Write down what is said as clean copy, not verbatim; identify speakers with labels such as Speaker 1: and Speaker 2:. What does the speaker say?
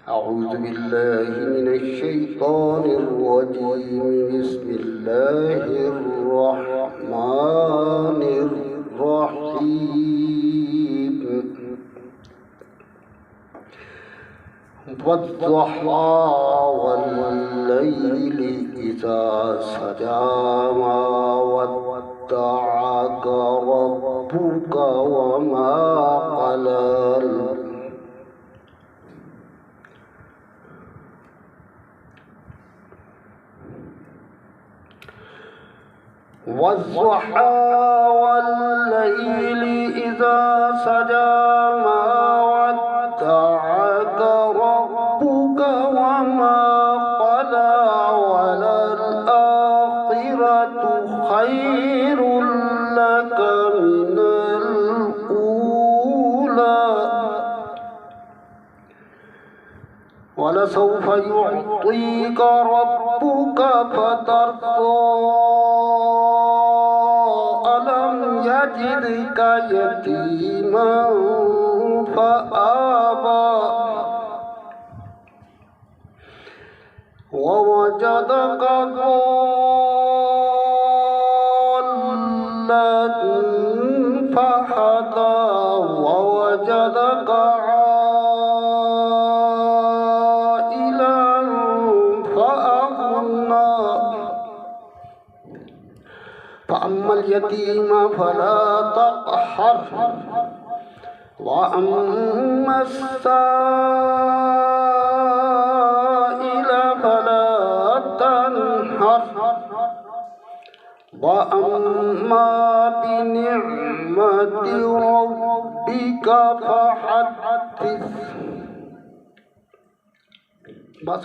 Speaker 1: أعوذ بالله من الشيطان الرجيم. بسم الله الرحمن الرحيم. والضحى والليل إذا سجى ما ودعك ربك وما قلى. والضحى والليل إذا سجى ما ودعك ربك وما قلى. وللآخرة خير لك من الأولى ولسوف يعطيك ربك فترضى. ألم يجدك يتيما فآوى ووجدك ضالا فهدى ووجدك عائلا فأغنى. فأما اليتيم فلا تقهر وأما السائل فلا تنهر وأما بنعمة ربك فحدث. بس